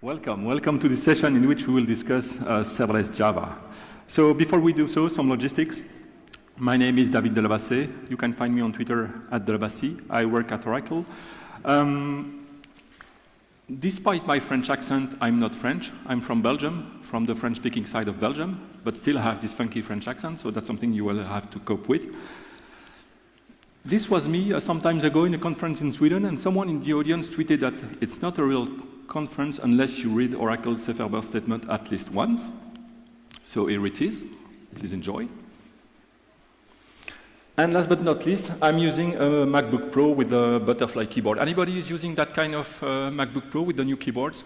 Welcome to this session in which we will discuss serverless Java. So before we do so, some logistics. My name is Delabassée. You can find me on Twitter at Delabassée. I work at Oracle. Despite my French accent, I'm not French. I'm from Belgium, from the French-speaking side of Belgium, but still have this funky French accent, so that's something you will have to cope with. This was me some time ago in a conference in Sweden, and someone in the audience tweeted that it's not a real conference unless you read Oracle's safe harbor statement at least once. So here it is. Please enjoy. And last but not least, I'm using a MacBook Pro with a butterfly keyboard. Anybody is using that kind of MacBook Pro with the new keyboards?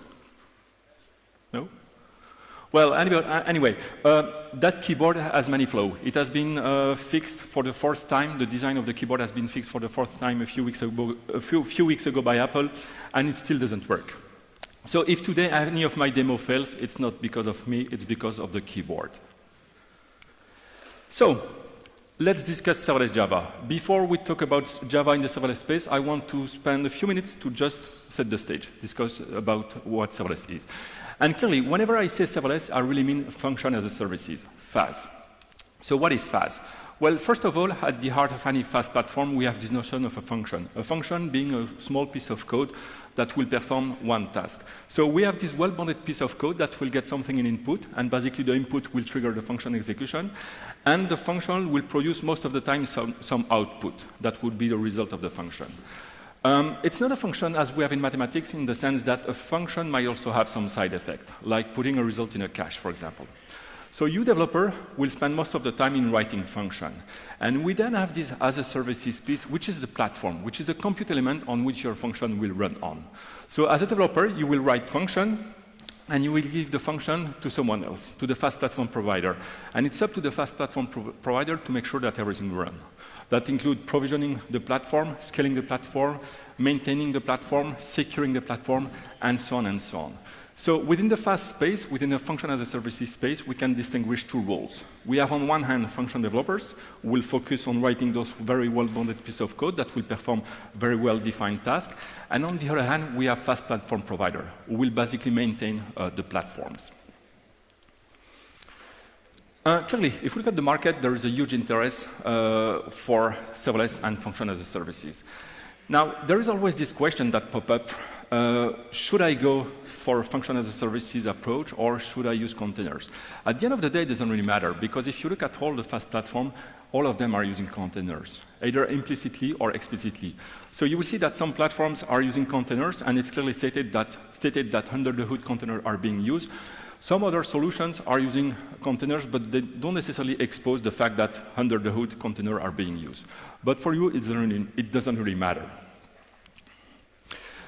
No? Well, anyway, that keyboard has many flaws. It has been fixed for the first time. The design of the keyboard has been fixed for the first time a few weeks ago by Apple, and it still doesn't work. So if today any of my demo fails, it's not because of me, it's because of the keyboard. So let's discuss serverless Java. Before we talk about Java in the serverless space, I want to spend a few minutes to just set the stage, discuss about what serverless is. And clearly, whenever I say serverless, I really mean function as a services, FaaS. So what is FaaS? Well, first of all, at the heart of any FaaS platform, we have this notion of a function being a small piece of code that will perform one task. So we have this well-bounded piece of code that will get something in input, and basically the input will trigger the function execution, and the function will produce most of the time some output that would be the result of the function. It's not a function as we have in mathematics in the sense that a function might also have some side effect, like putting a result in a cache, for example. So you, developer, will spend most of the time in writing function. And we then have this as a services piece, which is the platform, which is the compute element on which your function will run on. So as a developer, you will write function, and you will give the function to someone else, to the FaaS platform provider. And it's up to the FaaS platform provider to make sure that everything runs. That includes provisioning the platform, scaling the platform, maintaining the platform, securing the platform, and so on and so on. So within the FaaS space, within the function as a services space, we can distinguish two roles. We have on one hand function developers who will focus on writing those very well-bounded pieces of code that will perform very well-defined tasks. And on the other hand, we have FaaS platform provider who will basically maintain the platforms. Clearly, if we look at the market, there is a huge interest for serverless and function as a services. Now, there is always this question that pops up. Should I go for a function as a services approach, or should I use containers? At the end of the day, it doesn't really matter, because if you look at all the FaaS platform, all of them are using containers, either implicitly or explicitly. So you will see that some platforms are using containers, and it's clearly stated that under the hood containers are being used. Some other solutions are using containers, but they don't necessarily expose the fact that under the hood containers are being used. But for you, it doesn't really matter.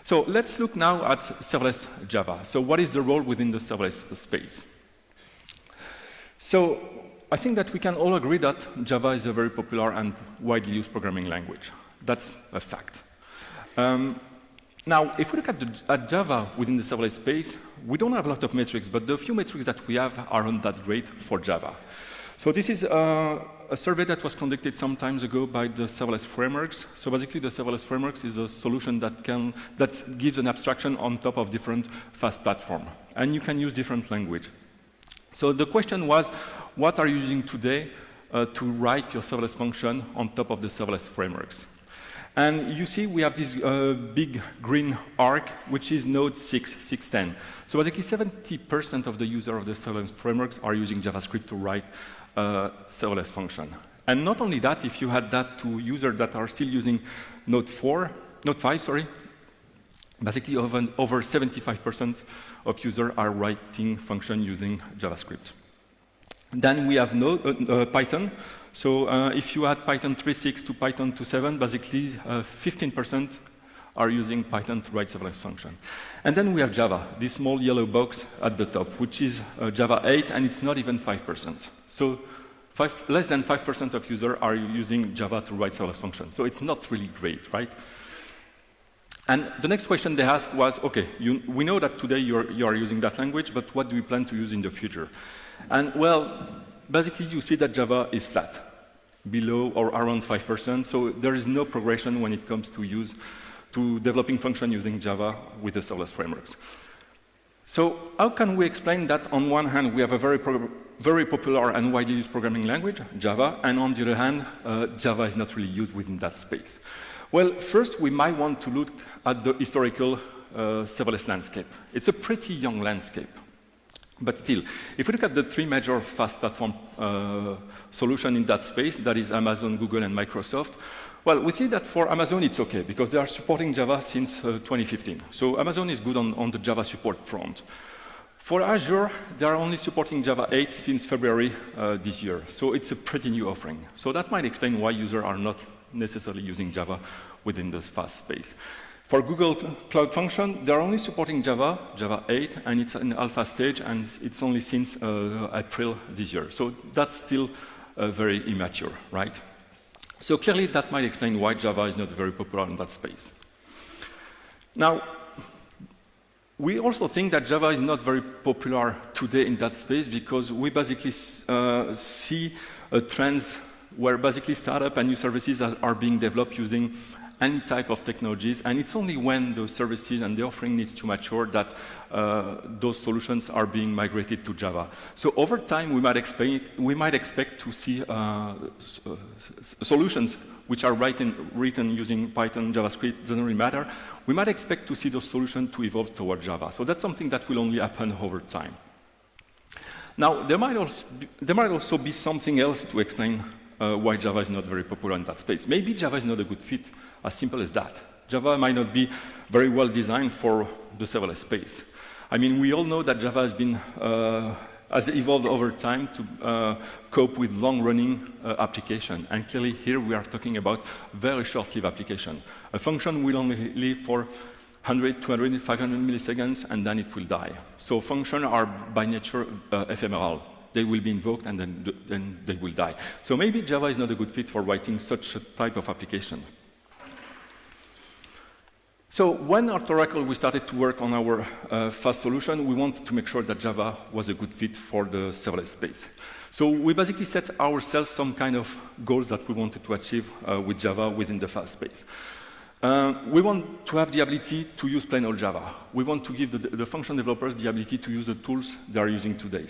So let's look now at serverless Java. So what is the role within the serverless space? So I think that we can all agree that Java is a very popular and widely used programming language. That's a fact. Now, if we look at Java within the serverless space, we don't have a lot of metrics, but the few metrics that we have aren't that great for Java. So this is a survey that was conducted some time ago by the serverless frameworks. So basically, the serverless frameworks is a solution that gives an abstraction on top of different FaaS platforms. And you can use different language. So the question was, what are you using today to write your serverless function on top of the serverless frameworks? And you see we have this big green arc, which is node 6.10. So basically 70% of the users of the serverless frameworks are using JavaScript to write serverless function. And not only that, if you add that to users that are still using node 5, basically over 75% of users are writing function using JavaScript. Then we have Python. So if you add Python 3.6 to Python 2.7, basically 15% are using Python to write serverless function. And then we have Java, this small yellow box at the top, which is Java 8, and it's not even 5%. So less than 5% of users are using Java to write serverless function. So it's not really great, right? And the next question they asked was, OK, we know that today you are using that language, but what do we plan to use in the future? And well, basically, you see that Java is flat, below or around 5%. So there is no progression when it comes to developing function using Java with the serverless frameworks. So how can we explain that on one hand we have a very popular and widely used programming language, Java, and on the other hand, Java is not really used within that space? Well, first we might want to look at the historical serverless landscape. It's a pretty young landscape. But still, if we look at the three major fast platform solutions in that space, that is Amazon, Google, and Microsoft, well, we see that for Amazon it's okay, because they are supporting Java since 2015. So Amazon is good on the Java support front. For Azure, they are only supporting Java 8 since February this year. So it's a pretty new offering. So that might explain why users are not necessarily using Java within this fast space. For Google Cloud Function, they're only supporting Java 8, and it's in alpha stage, and it's only since April this year. So that's still very immature, right? So clearly that might explain why Java is not very popular in that space. Now, we also think that Java is not very popular today in that space because we basically see trends where basically startup and new services are being developed using any type of technologies, and it's only when those services and the offering needs to mature that those solutions are being migrated to Java. So over time, we might expect to see solutions which are written using Python, JavaScript, doesn't really matter. We might expect to see those solutions to evolve toward Java. So that's something that will only happen over time. Now, there might also be something else to explain why Java is not very popular in that space. Maybe Java is not a good fit, as simple as that. Java might not be very well designed for the serverless space. I mean, we all know that Java has evolved over time to cope with long-running application. And clearly here we are talking about very short-lived application. A function will only live for 100, 200, 500 milliseconds, and then it will die. So functions are by nature ephemeral. They will be invoked and then they will die. So maybe Java is not a good fit for writing such a type of application. So when at Oracle we started to work on our fast solution, we wanted to make sure that Java was a good fit for the serverless space. So we basically set ourselves some kind of goals that we wanted to achieve with Java within the fast space. We want to have the ability to use plain old Java. We want to give the function developers the ability to use the tools they are using today.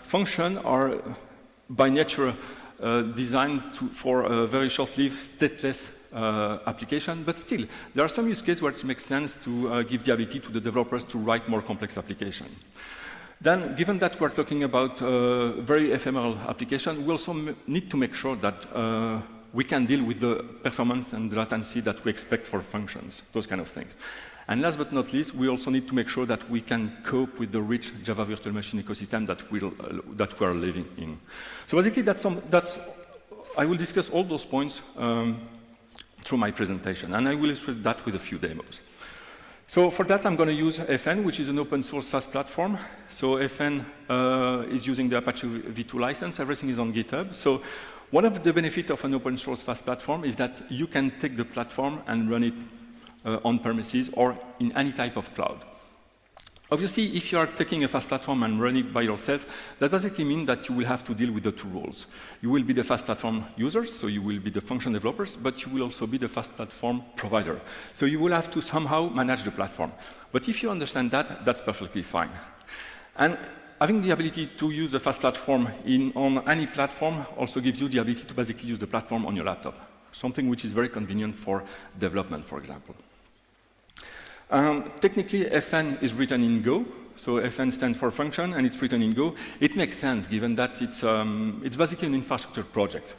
Functions are by nature designed for a very short-lived, stateless application, but still, there are some use cases where it makes sense to give the ability to the developers to write more complex applications. Then, given that we're talking about very ephemeral application, we also need to make sure that we can deal with the performance and the latency that we expect for functions, those kind of things. And last but not least, we also need to make sure that we can cope with the rich Java virtual machine ecosystem that we are living in. So basically, I will discuss all those points through my presentation, and I will illustrate that with a few demos. So for that, I'm going to use FN, which is an open source fast platform. So FN is using the Apache v2 license. Everything is on GitHub. So one of the benefits of an open source fast platform is that you can take the platform and run it on premises or in any type of cloud. Obviously, if you are taking a fast platform and running it by yourself, that basically means that you will have to deal with the two roles. You will be the fast platform users, so you will be the function developers, but you will also be the fast platform provider. So you will have to somehow manage the platform. But if you understand that, that's perfectly fine. And having the ability to use the fast platform on any platform also gives you the ability to basically use the platform on your laptop, something which is very convenient for development, for example. Technically, FN is written in Go. So FN stands for function, and it's written in Go. It makes sense, given that it's basically an infrastructure project.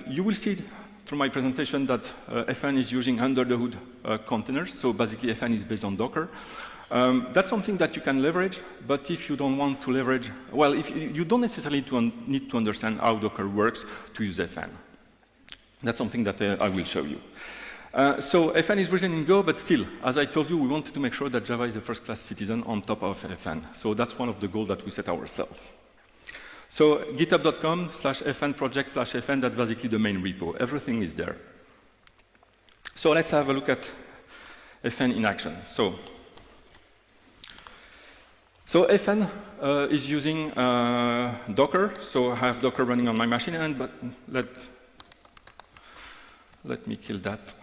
You will see through my presentation that FN is using under-the-hood containers. So basically, FN is based on Docker. That's something that you can leverage, but if you don't want to leverage, well, if you don't necessarily need to understand how Docker works to use FN. That's something that I will show you. So FN is written in Go, but still, as I told you, we wanted to make sure that Java is a first-class citizen on top of FN. So that's one of the goals that we set ourselves. So github.com/fn project/fn, that's basically the main repo. Everything is there. So let's have a look at FN in action. So FN is using Docker. So I have Docker running on my machine, but let me kill that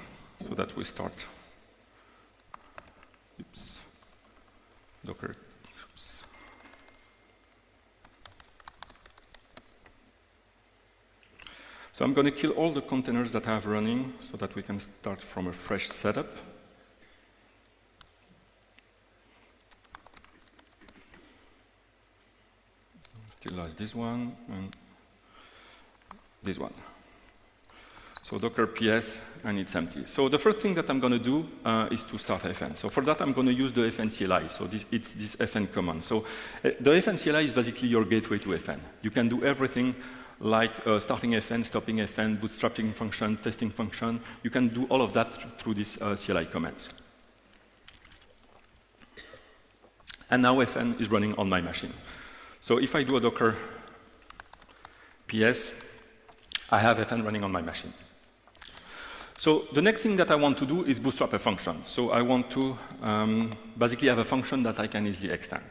so that we start. Oops. Docker. Oops. So I'm going to kill all the containers that I have running so that we can start from a fresh setup. Still lost this one and this one. So Docker PS, and it's empty. So the first thing that I'm going to do is to start FN. So for that, I'm going to use the FN CLI. So it's this FN command. So the FN CLI is basically your gateway to FN. You can do everything like starting FN, stopping FN, bootstrapping function, testing function. You can do all of that through this CLI command. And now FN is running on my machine. So if I do a Docker PS, I have FN running on my machine. So the next thing that I want to do is bootstrap a function. So I want to basically have a function that I can easily extend.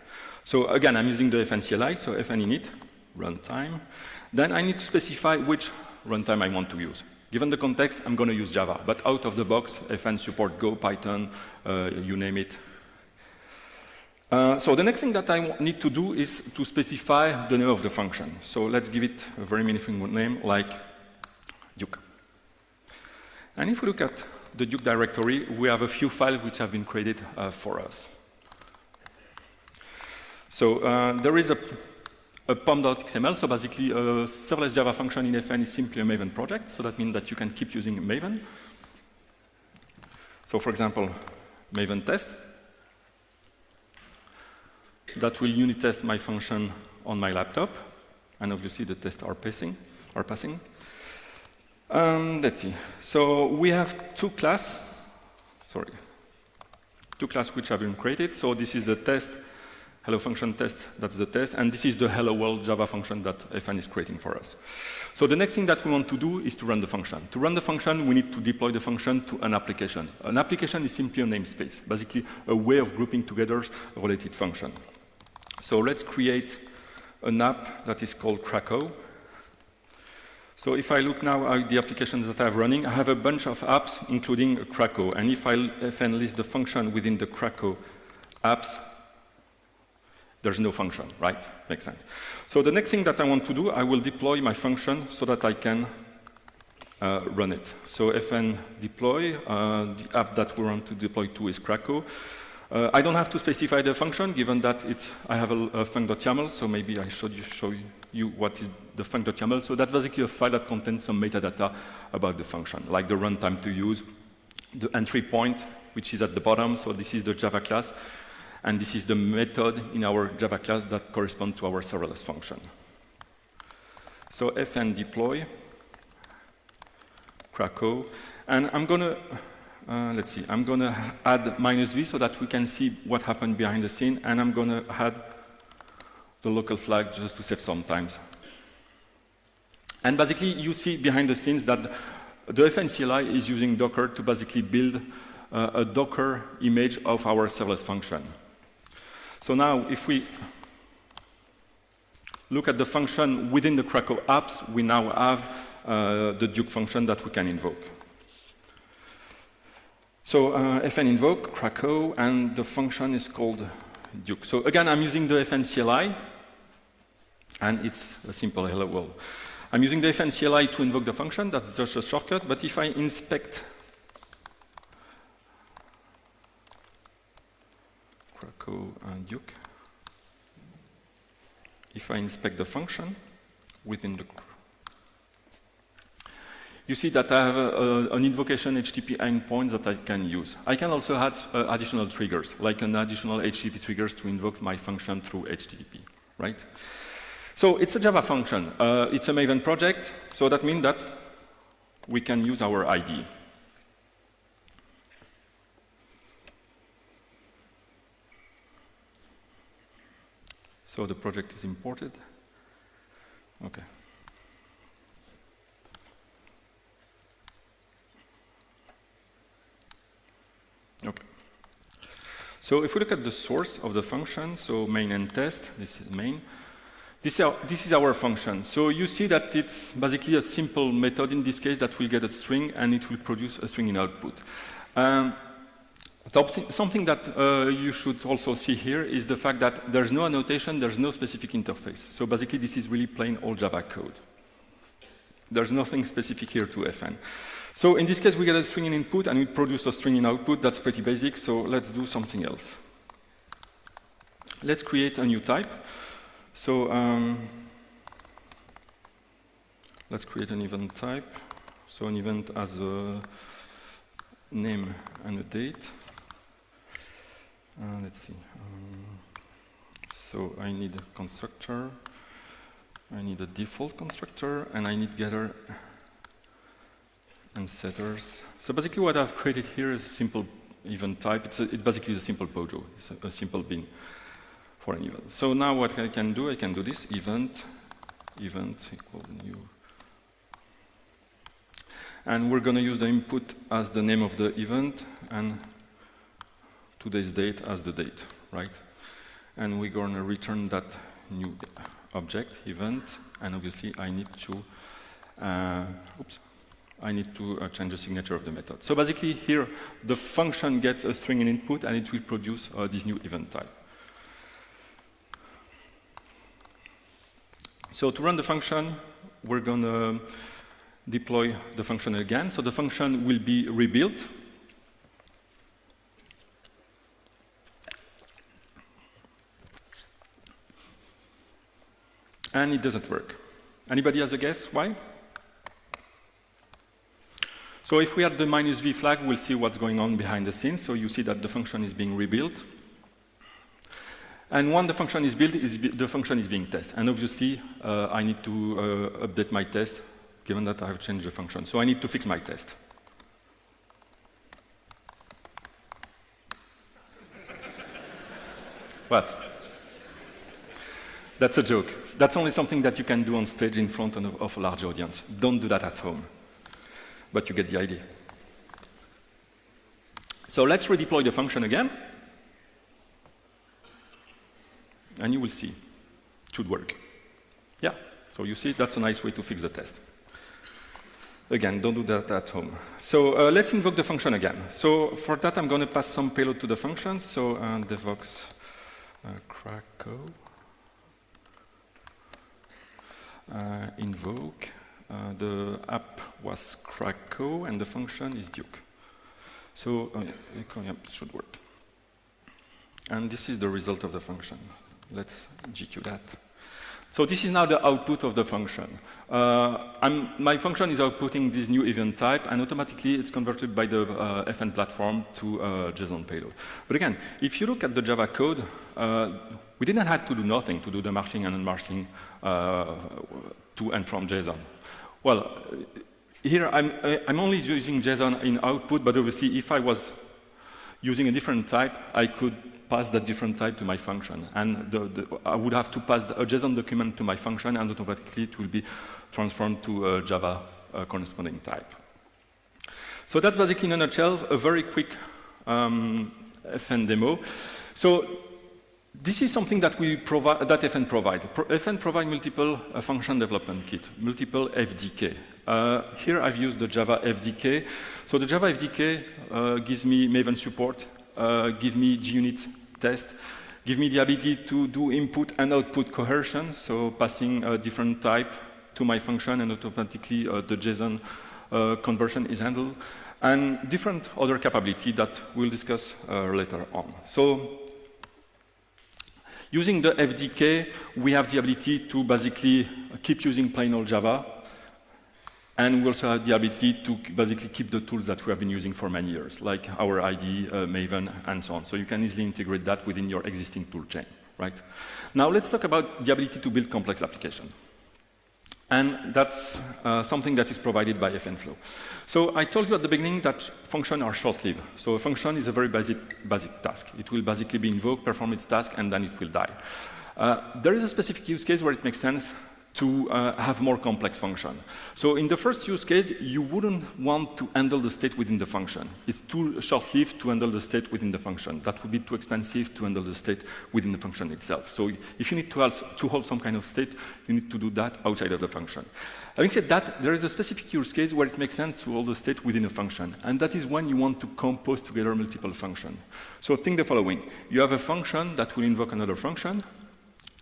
So again, I'm using the FN CLI, so FN init, runtime. Then I need to specify which runtime I want to use. Given the context, I'm going to use Java. But out of the box, FN support Go, Python, you name it. So the next thing that I need to do is to specify the name of the function. So let's give it a very meaningful name like Duke. And if we look at the Duke directory, we have a few files which have been created for us. So there is a pom.xml. So basically, a serverless Java function in FN is simply a Maven project. So that means that you can keep using Maven. So for example, Maven test. That will unit test my function on my laptop. And obviously, the tests are passing. Let's see. So we have two classes which have been created. So this is the test, hello function test, that's the test, and this is the hello world Java function that FN is creating for us. So the next thing that we want to do is to run the function. To run the function, we need to deploy the function to an application. An application is simply a namespace, basically a way of grouping together a related function. So let's create an app that is called Krakow. So if I look now at the applications that I have running, I have a bunch of apps, including Krakow. And if I list the function within the Krakow apps, there's no function, right? Makes sense. So the next thing that I want to do, I will deploy my function so that I can run it. So FN deploy, the app that we want to deploy to is Krakow. I don't have to specify the function, given that I have a func.yaml, so maybe I should show you what is the func.yaml. So that's basically a file that contains some metadata about the function, like the runtime to use, the entry point, which is at the bottom. So this is the Java class, and this is the method in our Java class that corresponds to our serverless function. So FN deploy, Krakow, and I'm going to let's see, I'm going to add -v so that we can see what happened behind the scene, and I'm going to add the local flag just to save some time. And basically, you see behind the scenes that the FN CLI is using Docker to basically build a Docker image of our serverless function. So now, if we look at the function within the Krakow apps, we now have the Duke function that we can invoke. So FN invoke, Krakow, and the function is called Duke. So again, I'm using the FN CLI, and it's a simple hello world. I'm using the FN CLI to invoke the function. That's just a shortcut. But if I inspect Krakow and Duke, if I inspect the function within the, you see that I have an invocation HTTP endpoint that I can use. I can also add additional triggers, like an additional HTTP triggers to invoke my function through HTTP, right? So it's a Java function. It's a Maven project, so that means that we can use our IDE. So the project is imported. Okay. Okay. So if we look at the source of the function, so main and test, this is main. This is our function. So you see that it's basically a simple method in this case that will get a string and it will produce a string in output. Something that you should also see here is the fact that there's no annotation, there's no specific interface. So basically, this is really plain old Java code. There's nothing specific here to FN. So in this case, we get a string in input, and we produce a string in output. That's pretty basic, so let's do something else. Let's create a new type. So let's create an event type. So an event has a name and a date. Let's see. So I need a constructor, I need a default constructor, and I need getter and setters. So basically what I've created here is a simple event type. It's basically a simple POJO. It's a simple bin for an event. So now what I can do this, event equal new. And we're going to use the input as the name of the event, and today's date as the date, right? And we're going to return that new object, event, and obviously I need to change the signature of the method. So basically here, the function gets a string in input, and it will produce this new event type. So to run the function, we're going to deploy the function again. So the function will be rebuilt. And it doesn't work. Anybody has a guess why? So if we add the -v flag, we'll see what's going on behind the scenes. So you see that the function is being rebuilt. And when the function is built, the function is being tested. And obviously, I need to update my test, given that I have changed the function. So I need to fix my test. What? That's a joke. That's only something that you can do on stage in front of a large audience. Don't do that at home. But you get the idea. So let's redeploy the function again. And you will see. It should work. Yeah. So you see, that's a nice way to fix the test. Again, don't do that at home. So let's invoke the function again. So for that, I'm going to pass some payload to the function. So Devoxx Krakow. Invoke. The app was Krakow, and the function is Duke. So it should work. And this is the result of the function. Let's GQ that. So this is now the output of the function. My function is outputting this new event type, and automatically it's converted by the FN platform to JSON payload. But again, if you look at the Java code, we didn't have to do nothing to do the marshalling and unmarshalling to and from JSON. Well, here I'm only using JSON in output, but obviously if I was using a different type, I could pass that different type to my function. And I would have to pass a JSON document to my function, and automatically it will be transformed to a Java corresponding type. So that's basically in a nutshell, a very quick FN demo. So this is something that that FN provide. FN provide multiple function development kit, multiple FDK. Here I've used the Java FDK. So the Java FDK gives me Maven support, give me JUnit test, give me the ability to do input and output coercion, so passing a different type to my function, and automatically the JSON conversion is handled, and different other capability that we'll discuss later on. So using the FDK, we have the ability to basically keep using plain old Java, and we also have the ability to basically keep the tools that we have been using for many years, like our IDE, Maven, and so on. So you can easily integrate that within your existing tool chain, right? Now let's talk about the ability to build complex applications. And that's something that is provided by FNflow. So I told you at the beginning that functions are short-lived. So a function is a very basic task. It will basically be invoked, perform its task, and then it will die. There is a specific use case where it makes sense to have more complex function. So in the first use case, you wouldn't want to handle the state within the function. It's too short-lived to handle the state within the function. That would be too expensive to handle the state within the function itself. So if you need to hold some kind of state, you need to do that outside of the function. Having said that, there is a specific use case where it makes sense to hold the state within a function, and that is when you want to compose together multiple functions. So think the following. You have a function that will invoke another function.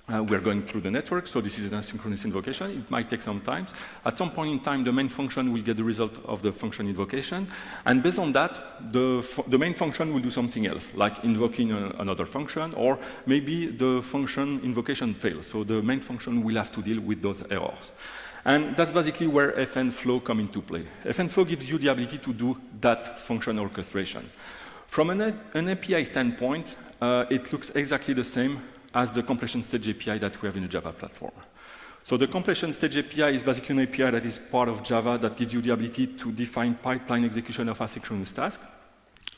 We're going through the network, so this is an asynchronous invocation. It might take some time. At some point in time, the main function will get the result of the function invocation, and based on that, the main function will do something else, like invoking another function, or maybe the function invocation fails, so the main function will have to deal with those errors. And that's basically where fnflow come into play. fnflow gives you the ability to do that function orchestration. From an API standpoint, it looks exactly the same as the completion stage API that we have in the Java platform. So the completion stage API is basically an API that is part of Java that gives you the ability to define pipeline execution of asynchronous tasks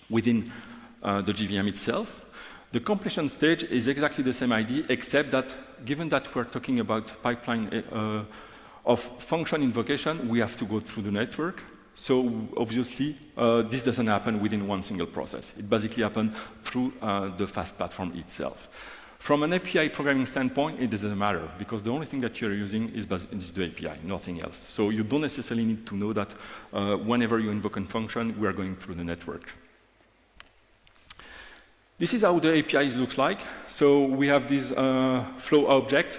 within the GVM itself. The completion stage is exactly the same idea, except that given that we're talking about pipeline of function invocation, we have to go through the network. So obviously, this doesn't happen within one single process. It basically happens through the fast platform itself. From an API programming standpoint, it doesn't matter, because the only thing that you're using is the API, nothing else. So you don't necessarily need to know that whenever you invoke a function, we are going through the network. This is how the API looks like. So we have this flow object.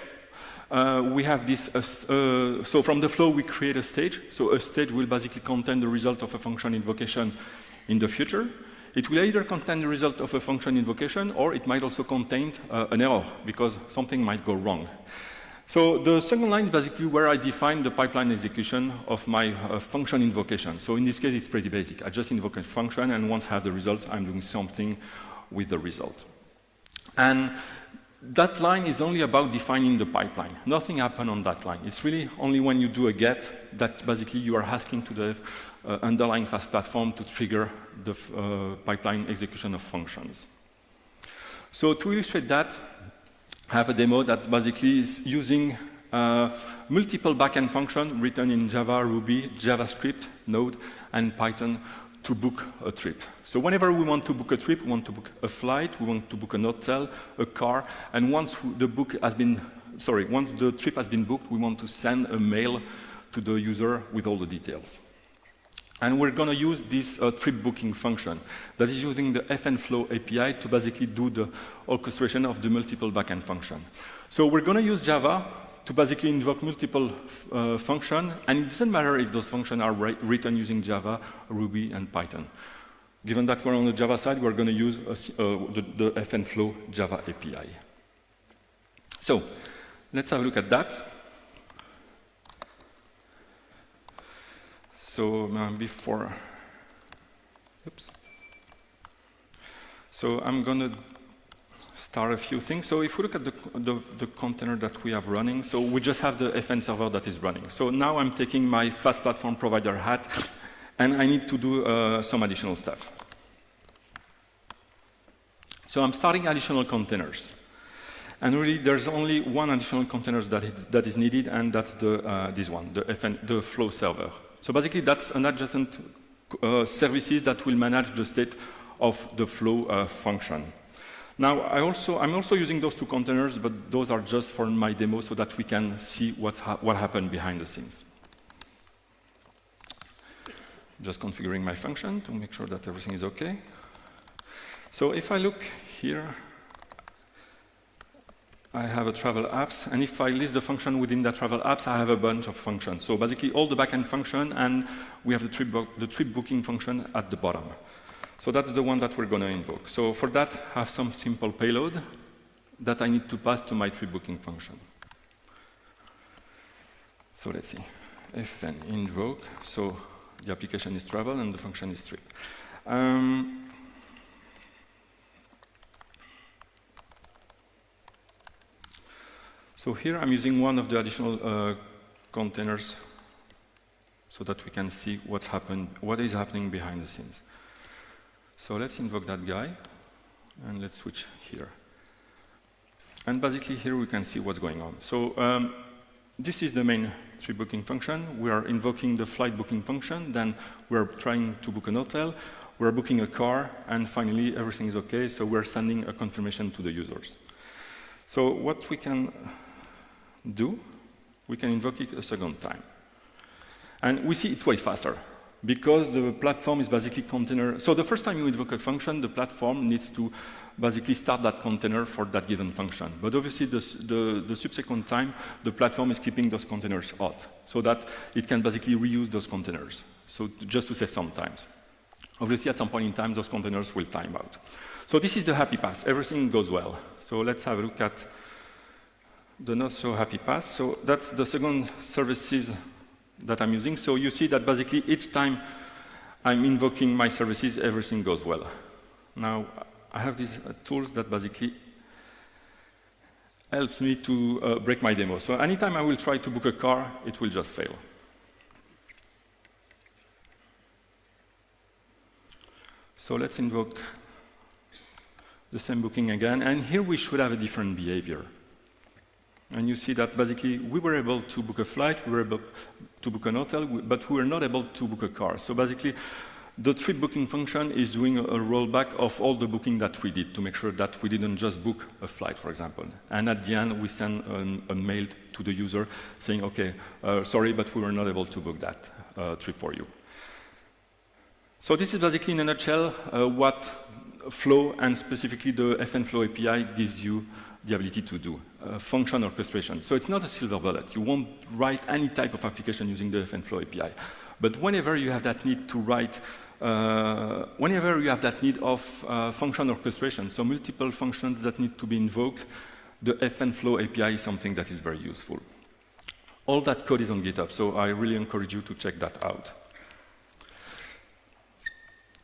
We have this, so from the flow, we create a stage. So a stage will basically contain the result of a function invocation in the future. It will either contain the result of a function invocation, or it might also contain an error, because something might go wrong. So the second line is basically where I define the pipeline execution of my function invocation. So in this case, it's pretty basic. I just invoke a function, and once I have the results, I'm doing something with the result. And that line is only about defining the pipeline. Nothing happens on that line. It's really only when you do a get that basically you are asking to the underlying fast platform to trigger the pipeline execution of functions. So to illustrate that, I have a demo that basically is using multiple backend functions written in Java, Ruby, JavaScript, Node, and Python to book a trip. So whenever we want to book a trip, we want to book a flight, we want to book an hotel, a car, and once the trip has been booked, we want to send a mail to the user with all the details. And we're going to use this trip booking function that is using the fnflow API to basically do the orchestration of the multiple backend functions. So we're going to use Java to basically invoke multiple functions, and it doesn't matter if those functions are written using Java, Ruby, and Python. Given that we're on the Java side, we're going to use the fnflow Java API. So let's have a look at that. So So I'm going to start a few things. So if we look at the container that we have running, so we just have the FN server that is running. So now I'm taking my fast platform provider hat, and I need to do some additional stuff. So I'm starting additional containers. And really, there's only one additional container that is needed, and that's this one, the flow server. So basically, that's an adjacent services that will manage the state of the flow function. Now, I'm also using those two containers, but those are just for my demo so that we can see what happened behind the scenes. Just configuring my function to make sure that everything is OK. So if I look here, I have a travel apps, and if I list the function within that travel apps, I have a bunch of functions. So basically all the backend function, and we have the trip booking function at the bottom. So that's the one that we're going to invoke. So for that, I have some simple payload that I need to pass to my trip booking function. So let's see, fn invoke, so the application is travel and the function is trip. So here I'm using one of the additional containers so that we can see what is happening behind the scenes. So let's invoke that guy, and let's switch here. And basically here we can see what's going on. So this is the main trip booking function. We are invoking the flight booking function, then we're trying to book an hotel, we're booking a car, and finally everything is okay, so we're sending a confirmation to the users. So what we can do, we can invoke it a second time. And we see it's way faster, because the platform is basically container. So the first time you invoke a function, the platform needs to basically start that container for that given function. But obviously, the subsequent time, the platform is keeping those containers hot, so that it can basically reuse those containers, so just to save some time. Obviously, at some point in time, those containers will time out. So this is the happy path. Everything goes well. So let's have a look at the not so happy path. So that's the second services that I'm using. So you see that basically each time I'm invoking my services, everything goes well. Now, I have these tools that basically helps me to break my demo. So anytime I will try to book a car, it will just fail. So let's invoke the same booking again, and here we should have a different behavior. And you see that basically we were able to book a flight, we were able to book an hotel, but we were not able to book a car. So basically, the trip booking function is doing a rollback of all the booking that we did to make sure that we didn't just book a flight, for example. And at the end, we send a mail to the user saying, okay, sorry, but we were not able to book that trip for you. So this is basically in a nutshell what Flow and specifically the FNFlow API gives you the ability to do, function orchestration. So it's not a silver bullet. You won't write any type of application using the FNFlow API. But whenever you have that need to write, whenever you have that need of function orchestration, so multiple functions that need to be invoked, the FNFlow API is something that is very useful. All that code is on GitHub, so I really encourage you to check that out.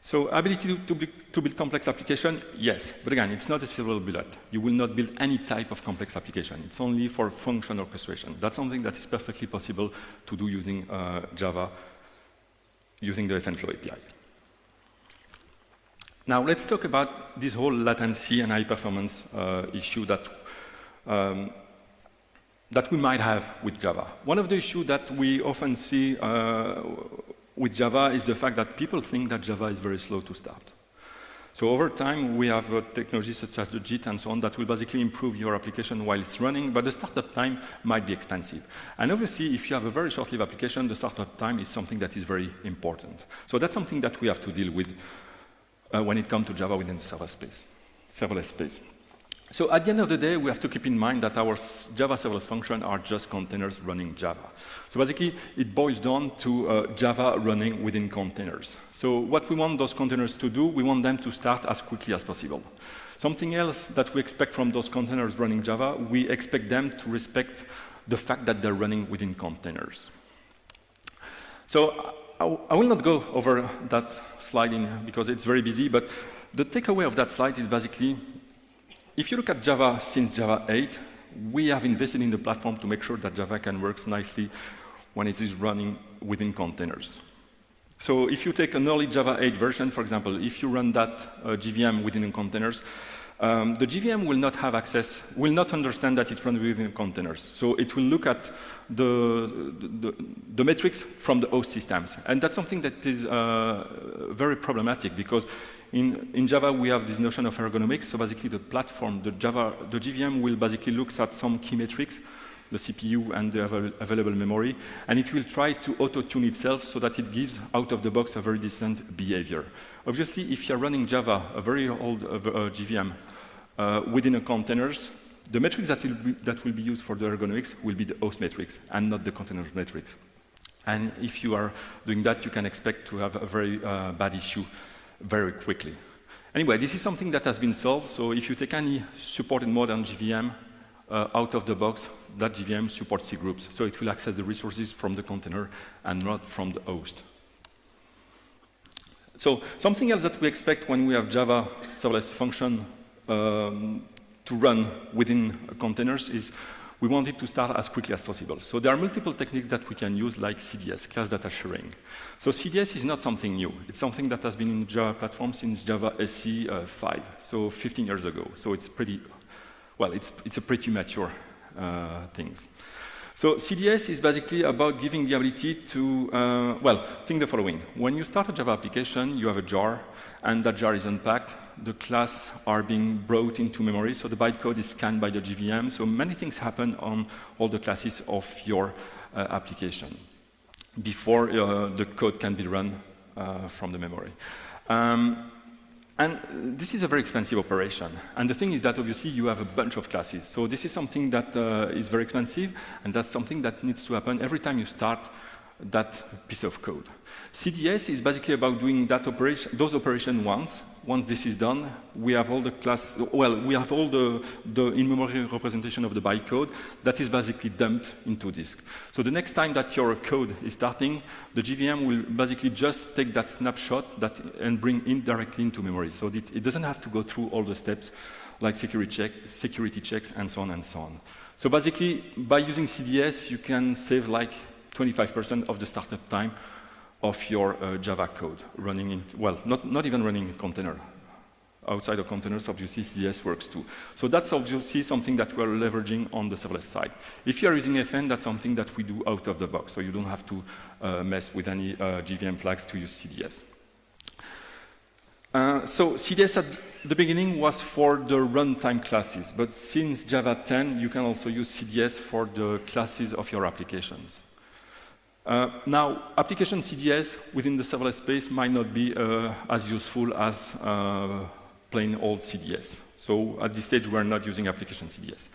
So ability to build complex application, yes, but again, it's not a silver bullet. You will not build any type of complex application. It's only for function orchestration. That's something that is perfectly possible to do using Java, using the FNFlow API. Now let's talk about this whole latency and high performance issue that we might have with Java. One of the issues that we often see with Java is the fact that people think that Java is very slow to start. So over time, we have technologies such as the JIT and so on that will basically improve your application while it's running, but the startup time might be expensive. And obviously, if you have a very short-lived application, the startup time is something that is very important. So that's something that we have to deal with when it comes to Java within the serverless space. So at the end of the day, we have to keep in mind that our Java serverless functions are just containers running Java. So basically, it boils down to Java running within containers. So what we want those containers to do, we want them to start as quickly as possible. Something else that we expect from those containers running Java, we expect them to respect the fact that they're running within containers. So I will not go over that slide because it's very busy, but the takeaway of that slide is basically, if you look at Java since Java 8, we have invested in the platform to make sure that Java can work nicely when it is running within containers. So if you take an early Java 8 version, for example, if you run that GVM within containers, the GVM will not have access, will not understand that it runs within containers. So it will look at the metrics from the host systems. And that's something that is very problematic because in Java, we have this notion of ergonomics. So basically, the platform, the GVM will basically look at some key metrics, the CPU and the available memory, and it will try to auto-tune itself so that it gives out of the box a very decent behavior. Obviously, if you're running Java, a very old GVM, within a containers, the metrics that will be used for the ergonomics will be the host metrics and not the container metrics. And if you are doing that, you can expect to have a very bad issue very quickly. Anyway, this is something that has been solved. So if you take any supported modern GVM out of the box, that GVM supports C groups. So it will access the resources from the container and not from the host. So something else that we expect when we have Java serverless function to run within containers is we want it to start as quickly as possible. So there are multiple techniques that we can use, like CDS, class data sharing. So CDS is not something new. It's something that has been in Java platform since Java SE 5, so 15 years ago. So it's pretty, well, it's a pretty mature thing. So CDS is basically about giving the ability to, well, think the following. When you start a Java application, you have a jar, and that jar is unpacked. The class are being brought into memory, so the bytecode is scanned by the GVM. So many things happen on all the classes of your application before the code can be run from the memory. And this is a very expensive operation. And the thing is that obviously you have a bunch of classes. So this is something that is very expensive, and that's something that needs to happen every time you start that piece of code. CDS is basically about doing that operation, those operations once. Once this is done, we have all the class, well, we have all the in-memory representation of the bytecode that is basically dumped into disk. So the next time that your code is starting, the GVM will basically just take that snapshot and bring it directly into memory. So it doesn't have to go through all the steps like security checks, and so on and so on. So basically, by using CDS, you can save like 25% of the startup time of your Java code running in, well, not even running in container. Outside of containers, obviously, CDS works too. So that's obviously something that we're leveraging on the serverless side. If you are using FN, that's something that we do out of the box, so you don't have to mess with any GVM flags to use CDS. So CDS at the beginning was for the runtime classes, but since Java 10, you can also use CDS for the classes of your applications. Now, application CDS within the serverless space might not be as useful as plain old CDS. So at this stage, we're not using application CDS.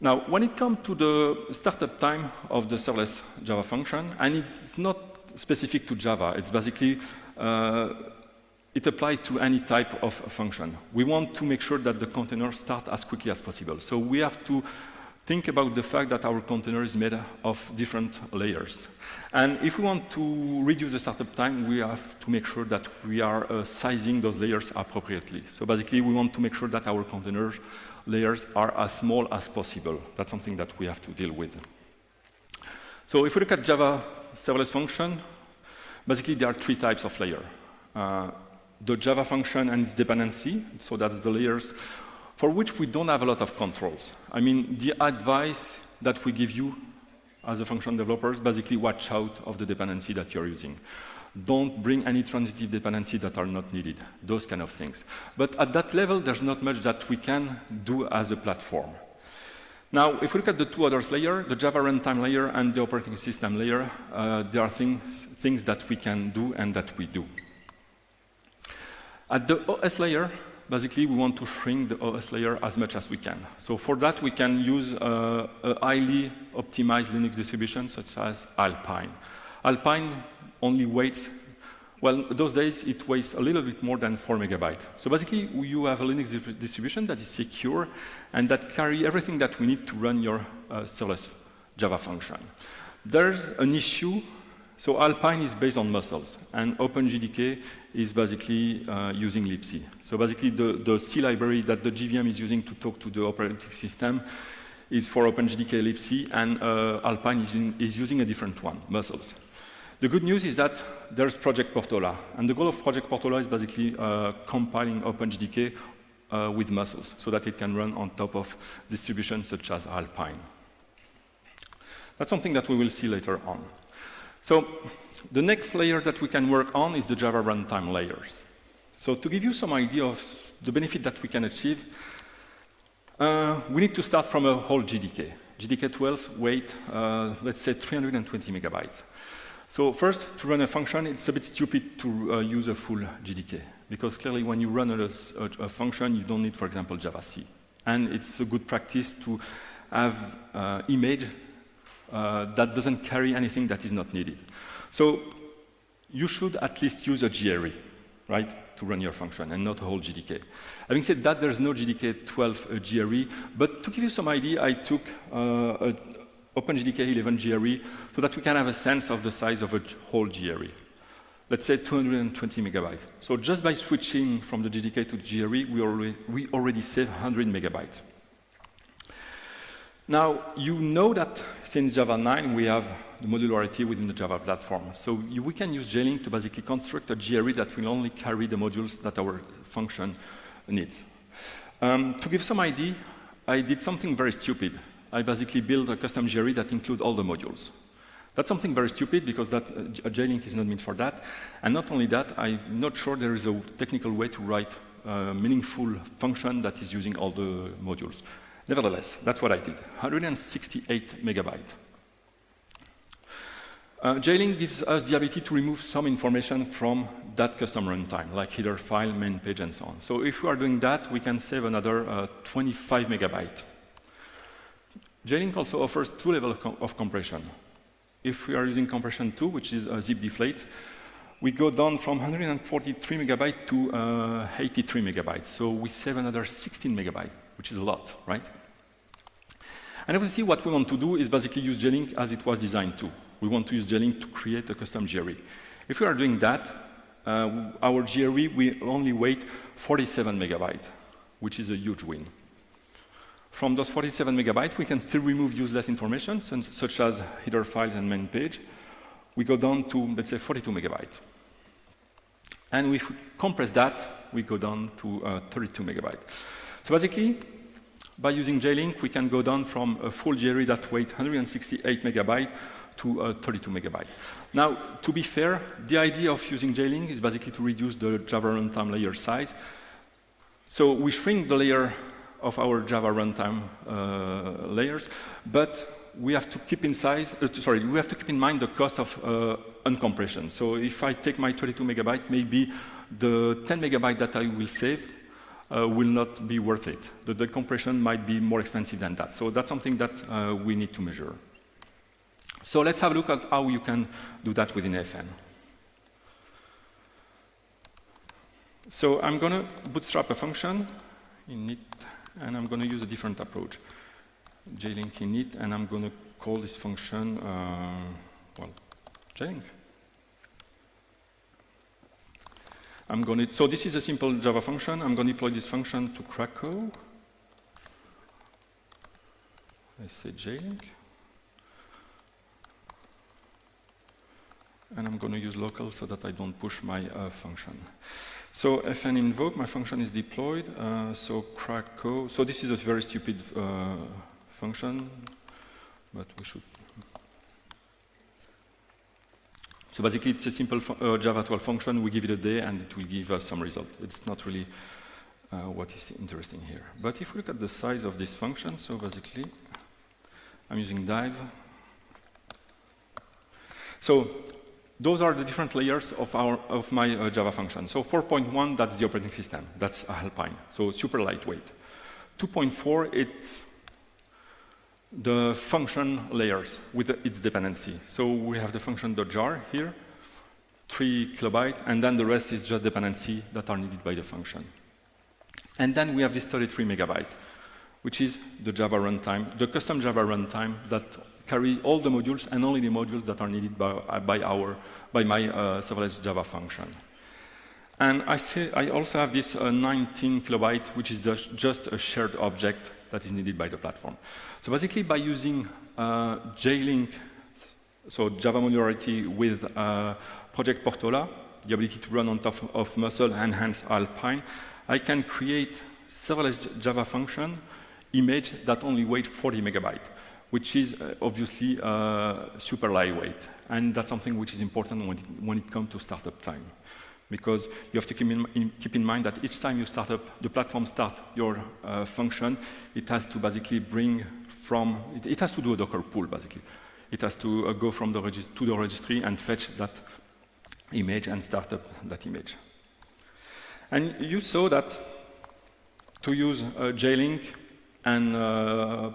Now, when it comes to the startup time of the serverless Java function, and it's not specific to Java, it's basically, it applies to any type of function. We want to make sure that the container starts as quickly as possible. So we have to think about the fact that our container is made of different layers. And if we want to reduce the startup time, we have to make sure that we are sizing those layers appropriately. So basically, we want to make sure that our container layers are as small as possible. That's something that we have to deal with. So if we look at Java serverless function, basically there are three types of layer. The Java function and its dependency, so that's the layers for which we don't have a lot of controls. I mean, the advice that we give you as a function developers, basically watch out of the dependency that you're using. Don't bring any transitive dependency that are not needed, those kind of things. But at that level, there's not much that we can do as a platform. Now, if we look at the two others layer, the Java runtime layer and the operating system layer, there are things that we can do and that we do. At the OS layer, basically, we want to shrink the OS layer as much as we can. So for that, we can use a highly optimized Linux distribution, such as Alpine. Alpine only weighs, well, those days, it weighs a little bit more than 4 megabytes. So basically, you have a Linux distribution that is secure and that carry everything that we need to run your serverless Java function. There's an issue. So Alpine is based on muscles, and OpenJDK is basically using libc. So basically, the C library that the GVM is using to talk to the operating system is for OpenJDK libc, and Alpine is using a different one, muscles. The good news is that there's Project Portola, and the goal of Project Portola is basically compiling OpenJDK with muscles, so that it can run on top of distributions such as Alpine. That's something that we will see later on. So the next layer that we can work on is the Java runtime layers. So to give you some idea of the benefit that we can achieve, we need to start from a whole JDK. JDK 12 weight, let's say 320 megabytes. So first, to run a function, it's a bit stupid to use a full JDK, because clearly when you run a function, you don't need, for example, Java-C. And it's a good practice to have image that doesn't carry anything that is not needed. So you should at least use a GRE, right, to run your function, and not a whole JDK. Having said that, there's no JDK 12 GRE, but to give you some idea, I took OpenJDK 11 GRE so that we can have a sense of the size of a whole GRE. Let's say 220 megabytes. So just by switching from the JDK to GRE, we already save 100 megabytes. Now, you know that since Java 9, we have the modularity within the Java platform. So we can use JLink to basically construct a GRE that will only carry the modules that our function needs. To give some idea, I did something very stupid. I basically build a custom GRE that includes all the modules. That's something very stupid because that a JLink is not meant for that. And not only that, I'm not sure there is a technical way to write a meaningful function that is using all the modules. Nevertheless, that's what I did, 168 megabytes. JLink gives us the ability to remove some information from that custom runtime, like header file, main page, and so on. So if we are doing that, we can save another 25 megabytes. JLink also offers two levels of compression. If we are using compression 2, which is a zip deflate, we go down from 143 megabytes to 83 megabytes. So we save another 16 megabytes, which is a lot, right? And obviously what we want to do is basically use JLink as it was designed to. We want to use JLink to create a custom GRE. If we are doing that, our GRE will only weight 47 megabytes, which is a huge win. From those 47 megabytes, we can still remove useless information, such as header files and main page. We go down to, let's say, 42 megabytes. And if we compress that, we go down to 32 megabytes. So basically, by using JLink, we can go down from a full GRE that weighs 168 megabytes to 32 megabytes. Now, to be fair, the idea of using JLink is basically to reduce the Java runtime layer size. So we shrink the layer of our Java runtime layers, but we have to keep in we have to keep in mind the cost of uncompression. So if I take my 32 megabytes, maybe the 10 megabytes that I will save will not be worth it. The compression might be more expensive than that. So that's something that we need to measure. So let's have a look at how you can do that within FN. So I'm going to bootstrap a function in it, and I'm going to use a different approach. JLink init, and I'm going to call this function, JLink. So this is a simple Java function. I'm going to deploy this function to Krakow. I say JLink. And I'm going to use local so that I don't push my function. So fn invoke, my function is deployed. So Krakow. So this is a very stupid function, but we should. So basically, it's a simple Java 12 function. We give it a day, and it will give us some result. It's not really what is interesting here. But if we look at the size of this function, so basically, I'm using div. So those are the different layers of my Java function. So 4.1, that's the operating system. That's Alpine, so super lightweight. 2.4, it's the function layers with its dependency. So we have the function.jar here, 3 kilobytes, and then the rest is just dependency that are needed by the function. And then we have this 33 megabyte, which is the Java runtime, the custom Java runtime that carry all the modules and only the modules that are needed by my serverless Java function. And I also have this 19 kilobyte, which is just a shared object that is needed by the platform. So basically, by using JLink, so Java modularity with Project Portola, the ability to run on top of Muscle and hence Alpine, I can create serverless Java function image that only weighs 40 megabytes, which is obviously super lightweight. And that's something which is important when it comes to startup time. Because you have to keep in mind that each time you start up, the platform starts your function, it has to basically bring from, it has to do a Docker pull, basically. It has to go from the to the registry and fetch that image and start up that image. And you saw that to use JLink and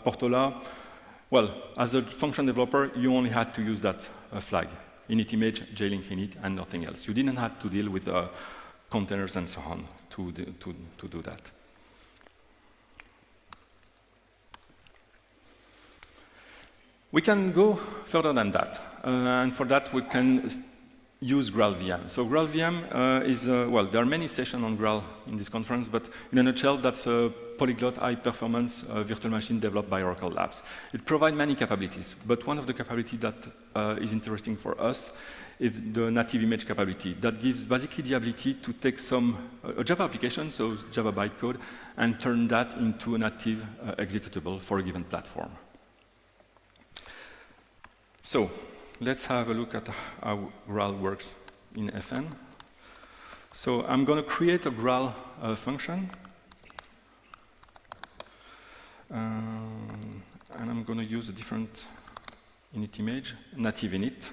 Portola, well, as a function developer, you only had to use that flag, init image, JLink init, and nothing else. You didn't have to deal with containers and so on to do that. We can go further than that, and for that we can use GraalVM. So GraalVM is, well, there are many sessions on Graal in this conference, but in a nutshell, that's a polyglot high-performance virtual machine developed by Oracle Labs. It provides many capabilities, but one of the capabilities that is interesting for us is the native image capability. That gives basically the ability to take a Java application, so Java bytecode, and turn that into a native executable for a given platform. So let's have a look at how Graal works in FN. So I'm going to create a Graal function. And I'm going to use a different init image, native init.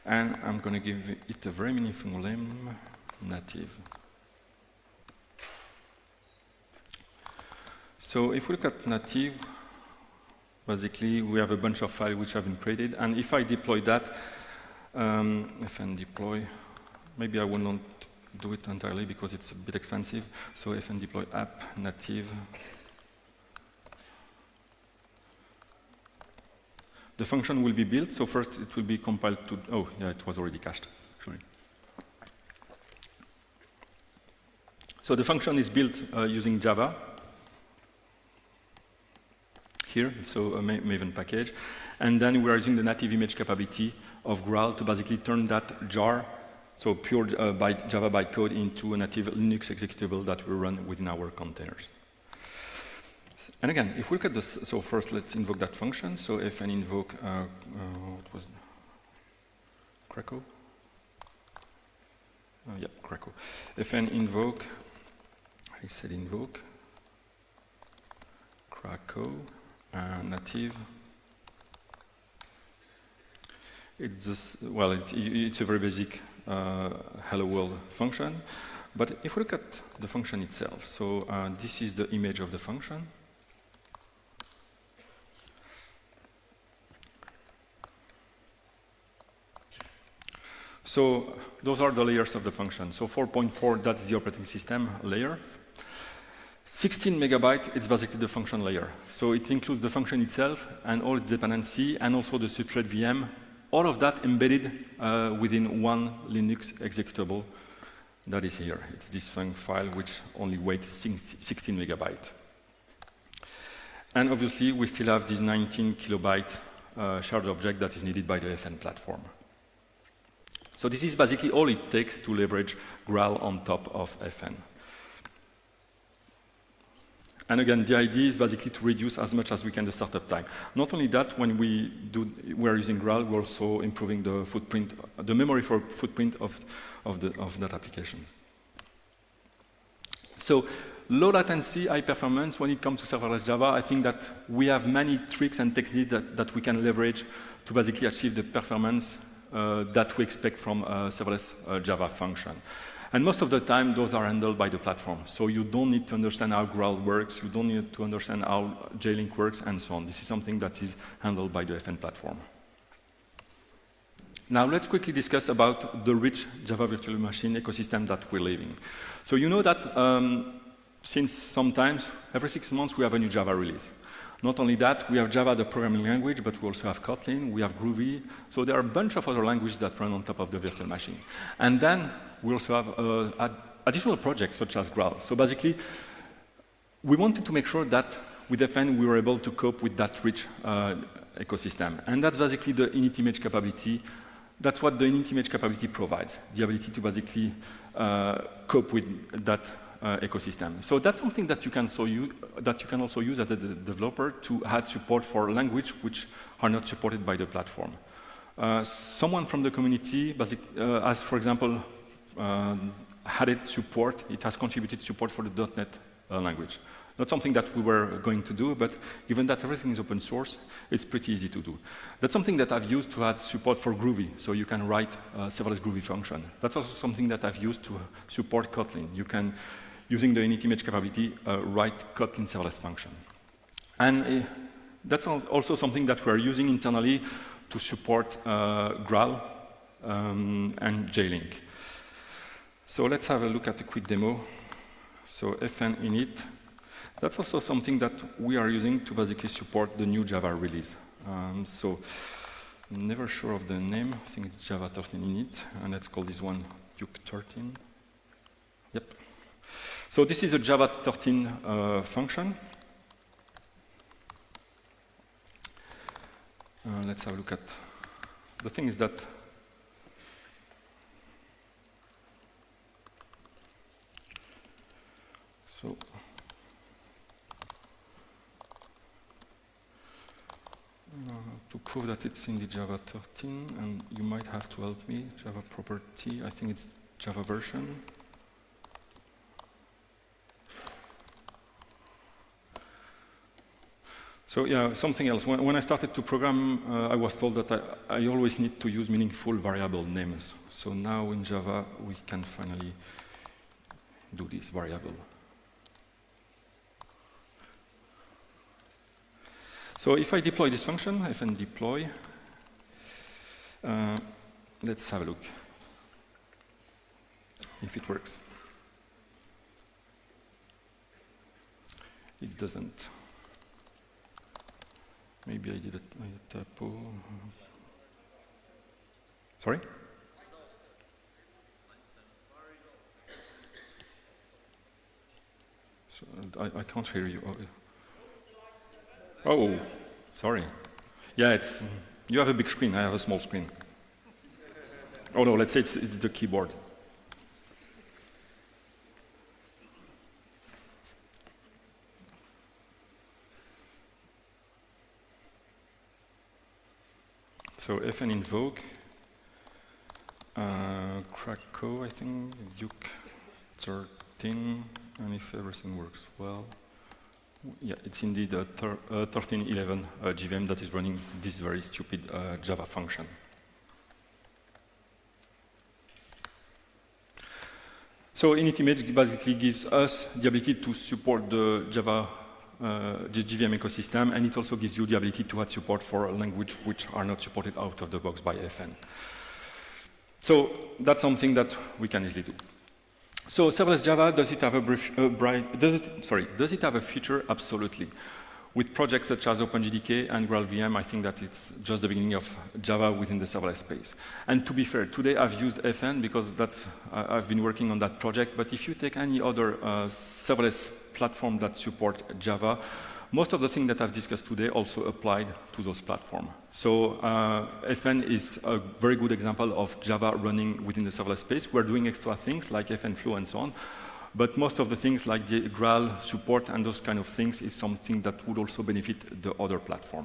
And I'm going to give it a very meaningful name, native. So if we look at native, basically we have a bunch of files which have been created. And if I deploy that, fn deploy, maybe I will not do it entirely because it's a bit expensive. So fn deploy app native. The function will be built. So first it will be compiled to, oh yeah, it was already cached, actually. So the function is built using Java. Here, so a Maven package. And then we are using the native image capability of Graal to basically turn that jar, so pure Java bytecode, into a native Linux executable that we run within our containers. And again, if we look at this, so first let's invoke that function. So fn invoke, what was Krakow? Yeah, Krakow. Fn invoke, I said invoke, Krakow, native. It's just, well, it's a very basic hello world function. But if we look at the function itself, so this is the image of the function. So those are the layers of the function. So 4.4, that's the operating system layer. 16 megabytes, it's basically the function layer. So it includes the function itself and all its dependency and also the substrate VM, all of that embedded within one Linux executable that is here. It's this func file which only weighs 16 megabytes. And obviously we still have this 19 kilobyte shared object that is needed by the FN platform. So this is basically all it takes to leverage Graal on top of FN. And again, the idea is basically to reduce as much as we can the startup time. Not only that, when we are using Graal, we're also improving the footprint, the memory footprint of that application. So low latency, high performance, when it comes to serverless Java, I think that we have many tricks and techniques that we can leverage to basically achieve the performance that we expect from a serverless Java function. And most of the time, those are handled by the platform. So you don't need to understand how Graal works, you don't need to understand how JLink works, and so on. This is something that is handled by the FN platform. Now let's quickly discuss about the rich Java virtual machine ecosystem that we're living. So you know that since sometimes, every 6 months, we have a new Java release. Not only that, we have Java, the programming language, but we also have Kotlin, we have Groovy. So there are a bunch of other languages that run on top of the virtual machine. And then we also have additional projects such as Graal. So basically, we wanted to make sure that with FN we were able to cope with that rich ecosystem. And that's basically the init image capability. That's what the init image capability provides, the ability to basically cope with that ecosystem. So that's something that you can also use as a developer to add support for language which are not supported by the platform. Someone from the community has, for example, added support. It has contributed support for the .NET language. Not something that we were going to do, but given that everything is open source, it's pretty easy to do. That's something that I've used to add support for Groovy, so you can write a serverless Groovy function. That's also something that I've used to support Kotlin. You can, using the init image capability, write Kotlin serverless function. And that's also something that we're using internally to support Graal and JLink. So let's have a look at a quick demo. So fn init. That's also something that we are using to basically support the new Java release. So I'm never sure of the name. I think it's Java 13 init, and let's call this one Duke 13. Yep. So this is a Java 13 function. Let's have a look at. The thing is that To prove that it's in the Java 13, and you might have to help me. Java property, I think it's Java version. So yeah, something else. When I started to program, I was told that I always need to use meaningful variable names. So now in Java, we can finally do this variable. So if I deploy this function, fn deploy, let's have a look if it works. It doesn't. Maybe I did a typo. Sorry? So I can't hear you. Oh, sorry. Yeah, it's you have a big screen. I have a small screen. Oh no, let's say it's the keyboard. So fn invoke, Krakow, I think, Duke 13, and if everything works well, yeah, it's indeed a 1311 GVM that is running this very stupid Java function. So init image basically gives us the ability to support the Java the GVM ecosystem, and it also gives you the ability to add support for a language which are not supported out of the box by FN. So that's something that we can easily do. So serverless Java, does it have does it have a future? Absolutely. With projects such as OpenJDK and GraalVM, I think that it's just the beginning of Java within the serverless space. And to be fair, today I've used FN because I've been working on that project, but if you take any other serverless platform that support Java, most of the things that I've discussed today also applied to those platforms. So FN is a very good example of Java running within the serverless space. We're doing extra things like FN Flow and so on, but most of the things like the Graal support and those kind of things is something that would also benefit the other platform.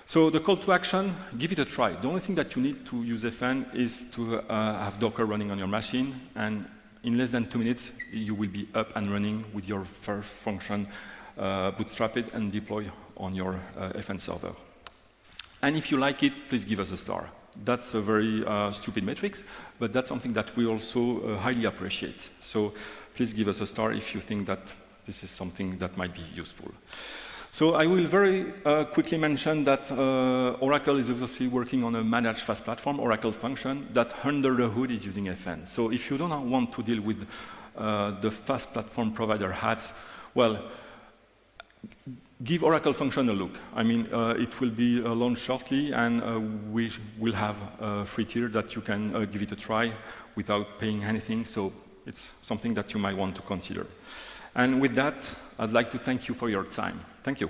So the call to action, give it a try. The only thing that you need to use FN is to have Docker running on your machine, and in less than 2 minutes, you will be up and running with your first function, bootstrap it and deploy on your FN server. And if you like it, please give us a star. That's a very stupid metrics, but that's something that we also highly appreciate. So please give us a star if you think that this is something that might be useful. So I will very quickly mention that Oracle is obviously working on a managed fast platform, Oracle Function, that under the hood is using FN. So if you don't want to deal with the fast platform provider hats, well, give Oracle Function a look. I mean, it will be launched shortly, and we will have a free tier that you can give it a try without paying anything. So it's something that you might want to consider. And with that, I'd like to thank you for your time. Thank you.